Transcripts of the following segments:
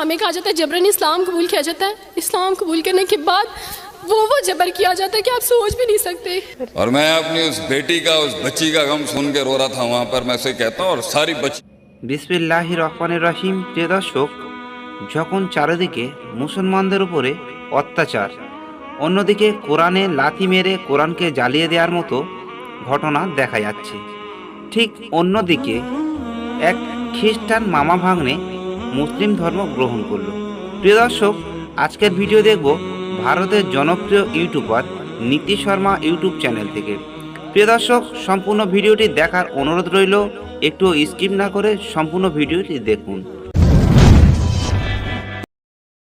اسلام میں کہا جاتا ہے جبرن اسلام قبول کیا جاتا ہے. اسلام قبول کرنے کے بعد وہ جبر کیا جاتا ہے کہ آپ سوچ بھی نہیں سکتے. اور میں اپنی اس بیٹی کا اس بچی کا غم سن کے رو رہا تھا وہاں پر. میں اسے کہتا ہوں اور ساری بچی. বিসমিল্লাহির রহমানির রহিম। প্রিয় দর্শক, যখন চারিদিকে মুসলমানদের উপরে অত্যাচার, অন্যদিকে কোরআনে লাথি মেরে কোরআনকে জ্বালিয়ে দেওয়ার মতো ঘটনা দেখা যাচ্ছে, ঠিক অন্যদিকে এক খ্রিস্টান মামা ভাগ্নে মুসলিম ধর্ম গ্রহণ করলো। প্রিয় দর্শক, আজকের ভিডিও দেখব ভারতের জনপ্রিয় ইউটিউবার নীতি শর্মা ইউটিউব চ্যানেল থেকে। প্রিয় দর্শক, সম্পূর্ণ ভিডিওটি দেখার অনুরোধ রইল, একটু স্কিপ না করে সম্পূর্ণ ভিডিওটি দেখুন।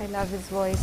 I love his voice.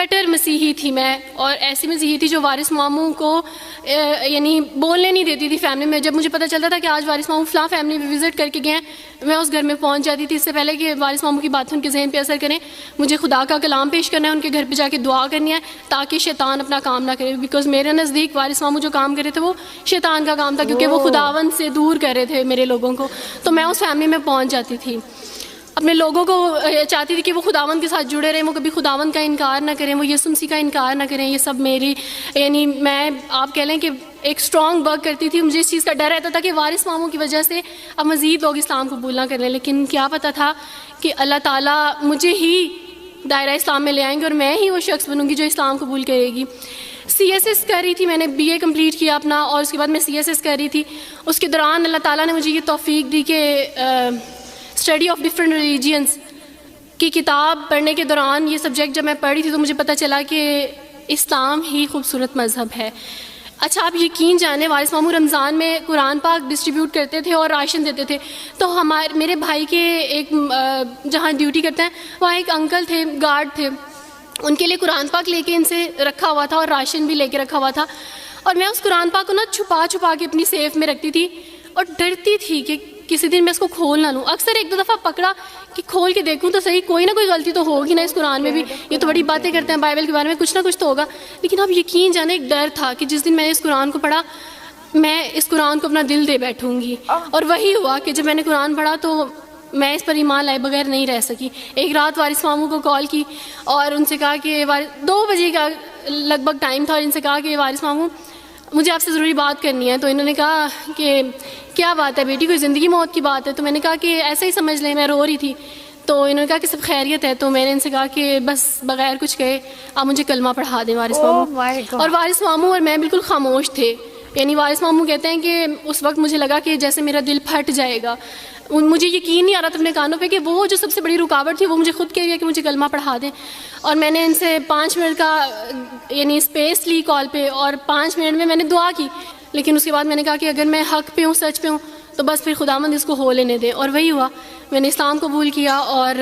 کٹر مسیحی تھی میں, اور ایسی مسیحی تھی جو وارث ماموں کو یعنی بولنے نہیں دیتی تھی فیملی میں. جب مجھے پتہ چلتا تھا کہ آج وارث ماموں فلاں فیملی میں وزٹ کر کے گئے ہیں, میں اس گھر میں پہنچ جاتی تھی. اس سے پہلے کہ وارث ماموں کی باتیں ان کے ذہن پہ اثر کریں, مجھے خدا کا کلام پیش کرنا ہے, ان کے گھر پہ جا کے دعا کرنی ہے تاکہ شیطان اپنا کام نہ کرے. بیکاز میرے نزدیک وارث ماموں جو کام کرے تھے وہ شیطان کا کام تھا, کیونکہ وہ خداوند سے دور کر رہے تھے میرے لوگوں کو. تو میں اس فیملی میں پہنچ جاتی تھی, اپنے لوگوں کو چاہتی تھی کہ وہ خداوند کے ساتھ جڑے رہیں, وہ کبھی خداوند کا انکار نہ کریں, وہ یسوع مسیح کا انکار نہ کریں. یہ سب میری یعنی میں آپ کہہ لیں کہ ایک اسٹرانگ ورک کرتی تھی. مجھے اس چیز کا ڈر رہتا تھا کہ وارث ماموں کی وجہ سے اب مزید لوگ اسلام قبول نہ کر لیں, لیکن کیا پتہ تھا کہ اللہ تعالیٰ مجھے ہی دائرہ اسلام میں لے آئیں گے اور میں ہی وہ شخص بنوں گی جو اسلام قبول کرے گی. CSS کر رہی تھی, میں نے BA کمپلیٹ کیا اپنا, اور اس کے بعد میں CSS کر رہی تھی. اس کے دوران اللہ تعالیٰ نے مجھے یہ توفیق دی کہ اسٹڈی آف ڈفرینٹ ریلیجینس کی کتاب پڑھنے کے دوران یہ سبجیکٹ جب میں پڑھ رہی تھی تو مجھے پتہ چلا کہ اسلام ہی خوبصورت مذہب ہے. اچھا آپ یقین جانیں, وارث ماموں رمضان میں قرآن پاک ڈسٹریبیوٹ کرتے تھے اور راشن دیتے تھے. تو میرے بھائی کے ایک جہاں ڈیوٹی کرتے ہیں وہاں ایک انکل تھے, گارڈ تھے, ان کے لیے قرآن پاک لے کے ان سے رکھا ہوا تھا اور راشن بھی لے کے رکھا ہوا تھا. اور میں اس قرآن پاک کو نا چھپا کے اپنی سیف میں رکھتی تھی اور ڈرتی تھی کہ کسی دن میں اس کو کھول نہ لوں. اکثر ایک دو دفعہ پکڑا کہ کھول کے دیکھوں تو صحیح, کوئی نہ کوئی غلطی تو ہوگی نا اس قرآن میں بھی, یہ تو بڑی باتیں کرتے ہیں بائبل کے بارے میں, کچھ نہ کچھ تو ہوگا. لیکن اب یقین جانے ایک ڈر تھا کہ جس دن میں نے اس قرآن کو پڑھا میں اس قرآن کو اپنا دل دے بیٹھوں گی. اور وہی ہوا کہ جب میں نے قرآن پڑھا تو میں اس پر ایمان لائے بغیر نہیں رہ سکی. ایک رات وارث ماموں کو کال کی اور ان سے کہا کہ 2 بجے کا لگ بھگ ٹائم تھا, اور ان سے کہا کہ وارث ماموں مجھے آپ سے ضروری بات کرنی ہے. تو انہوں نے کہا کہ کیا بات ہے بیٹی, کوئی زندگی موت کی بات ہے؟ تو میں نے کہا کہ ایسا ہی سمجھ لیں, میں رو رہی تھی. تو انہوں نے کہا کہ سب خیریت ہے. تو میں نے ان سے کہا کہ بس بغیر کچھ کہے آپ مجھے کلمہ پڑھا دیں وارث ماموں. اور وارث ماموں اور میں بالکل خاموش تھے. یعنی وارث ماموں کہتے ہیں کہ اس وقت مجھے لگا کہ جیسے میرا دل پھٹ جائے گا. مجھے یقین نہیں آ رہا تھا اپنے کانوں پہ کہ وہ جو سب سے بڑی رکاوٹ تھی وہ مجھے خود کہہ دیا کہ مجھے کلمہ پڑھا دیں. اور میں نے ان سے 5 منٹ کا یعنی اسپیس لی کال پہ, اور 5 منٹ میں نے دعا کی. لیکن اس کے بعد میں نے کہا کہ اگر میں حق پہ ہوں, سچ پہ ہوں, تو بس پھر خداوند اس کو ہو لینے دے. اور وہی ہوا, میں نے اسلام قبول کیا اور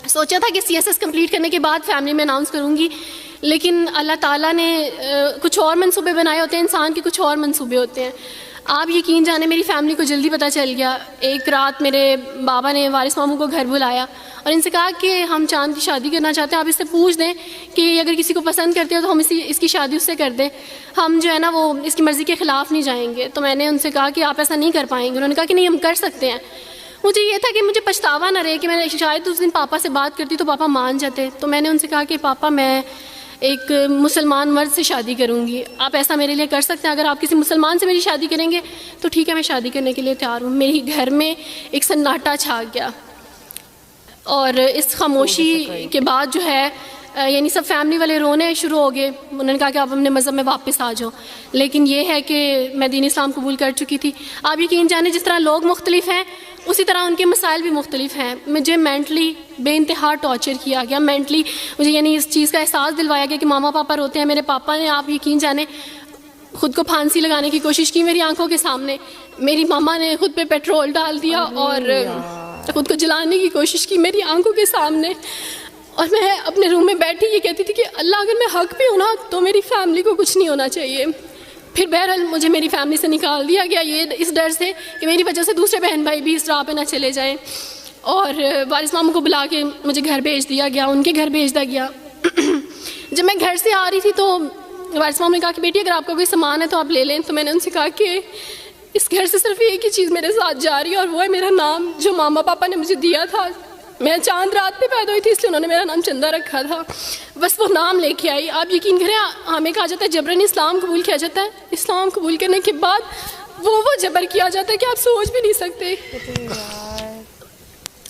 سوچا تھا کہ CSS کمپلیٹ کرنے کے بعد فیملی میں اناؤنس کروں گی. لیکن اللہ تعالیٰ نے کچھ اور منصوبے بنائے ہوتے ہیں, انسان کے کچھ اور منصوبے ہوتے ہیں. آپ یقین جانے میری فیملی کو جلدی پتہ چل گیا. ایک رات میرے بابا نے وارث ماموں کو گھر بلایا اور ان سے کہا کہ ہم چاند کی شادی کرنا چاہتے ہیں, آپ اس سے پوچھ دیں کہ اگر کسی کو پسند کرتے ہو تو ہم اس کی شادی اس سے کر دیں, ہم جو ہے نا وہ اس کی مرضی کے خلاف نہیں جائیں گے. تو میں نے ان سے کہا کہ آپ ایسا نہیں کر پائیں گے. انہوں نے کہا کہ نہیں ہم کر سکتے ہیں. مجھے یہ تھا کہ مجھے پچھتاوا نہ رہے کہ میں شاید اس دن پاپا سے بات کرتی تو پاپا مان جاتے. تو میں نے ان سے کہا کہ پاپا میں ایک مسلمان مرد سے شادی کروں گی, آپ ایسا میرے لیے کر سکتے ہیں؟ اگر آپ کسی مسلمان سے میری شادی کریں گے تو ٹھیک ہے, میں شادی کرنے کے لیے تیار ہوں. میری گھر میں ایک سناٹا چھا گیا, اور اس خاموشی کے بعد جو ہے یعنی سب فیملی والے رونے شروع ہو گئے. انہوں نے کہا کہ آپ اپنے مذہب میں واپس آ جاؤ. لیکن یہ ہے کہ میں دین اسلام قبول کر چکی تھی. آپ یقین جانیں جس طرح لوگ مختلف ہیں اسی طرح ان کے مسائل بھی مختلف ہیں. مجھے مینٹلی بے انتہا ٹارچر کیا گیا. مینٹلی مجھے یعنی اس چیز کا احساس دلوایا گیا کہ ماما پاپا روتے ہیں. میرے پاپا نے آپ یقین جانیں خود کو پھانسی لگانے کی کوشش کی میری آنکھوں کے سامنے. میری ماما نے خود پہ پیٹرول ڈال دیا اور خود کو جلانے کی کوشش کی میری آنکھوں کے سامنے. اور میں اپنے روم میں بیٹھی یہ کہتی تھی کہ اللہ اگر میں حق پہ ہوں نا تو میری فیملی کو کچھ نہیں ہونا چاہیے. پھر بہرحال مجھے میری فیملی سے نکال دیا گیا, یہ اس ڈر سے کہ میری وجہ سے دوسرے بہن بھائی بھی اس راہ پہ نہ چلے جائیں. اور وارث ماموں کو بلا کے مجھے گھر بھیج دیا گیا, ان کے گھر بھیج دیا گیا. جب میں گھر سے آ رہی تھی تو وارث ماموں نے کہا کہ بیٹی اگر آپ کا کوئی سامان ہے تو آپ لے لیں. تو میں نے ان سے کہا کہ اس گھر سے صرف ایک ہی چیز میرے ساتھ جا رہی ہے اور وہ ہے میرا نام جو ماما پاپا نے مجھے دیا تھا. میں چاند رات پہ پیدا ہوئی تھی اس لیے انہوں نے میرا نام چندہ رکھا تھا, بس وہ نام لے کے آئی. آپ یقین کریں ہمیں کہا جاتا ہے جبراً اسلام قبول کیا جاتا ہے. اسلام قبول کرنے کے بعد وہ جبر کیا جاتا ہے کہ آپ سوچ بھی نہیں سکتے.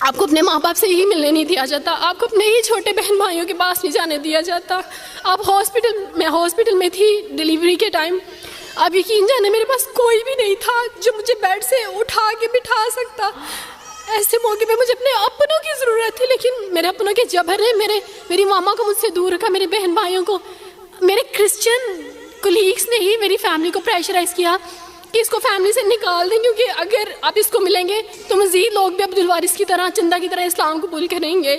آپ کو اپنے ماں باپ سے ہی ملنے نہیں دیا جاتا, آپ کو اپنے ہی چھوٹے بہن بھائیوں کے پاس نہیں جانے دیا جاتا. آپ ہاسپٹل میں تھی ڈیلیوری کے ٹائم. آپ یقین جانے میرے پاس کوئی بھی نہیں تھا جو مجھے بیڈ سے اٹھا کے بٹھا سکتا. ایسے موقع پہ مجھے اپنے اپنوں کی ضرورت تھی, لیکن میرے اپنوں کے جبر نے میری ماما کو مجھ سے دور رکھا, میرے بہن بھائیوں کو. میرے کرسچن کولیگس نے ہی میری فیملی کو پریشرائز کیا کہ اس کو فیملی سے نکال دیں, کیونکہ اگر آپ اس کو ملیں گے تو مزید لوگ بھی عبدالوارث کی طرح چندہ کی طرح اسلام قبول کریں گے.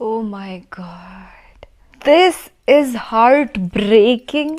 Oh my God, this is heartbreaking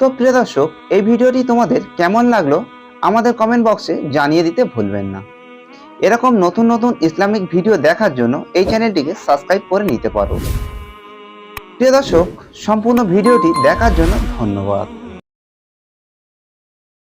তো প্রিয় দর্শক, এই ভিডিওটি তোমাদের কেমন লাগলো আমাদের কমেন্ট বক্সে জানিয়ে দিতে ভুলবেন না। এরকম নতুন নতুন ইসলামিক ভিডিও দেখার জন্য এই চ্যানেলটিকে সাবস্ক্রাইব করে নিতে পারো। প্রিয় দর্শক, সম্পূর্ণ ভিডিওটি দেখার জন্য ধন্যবাদ।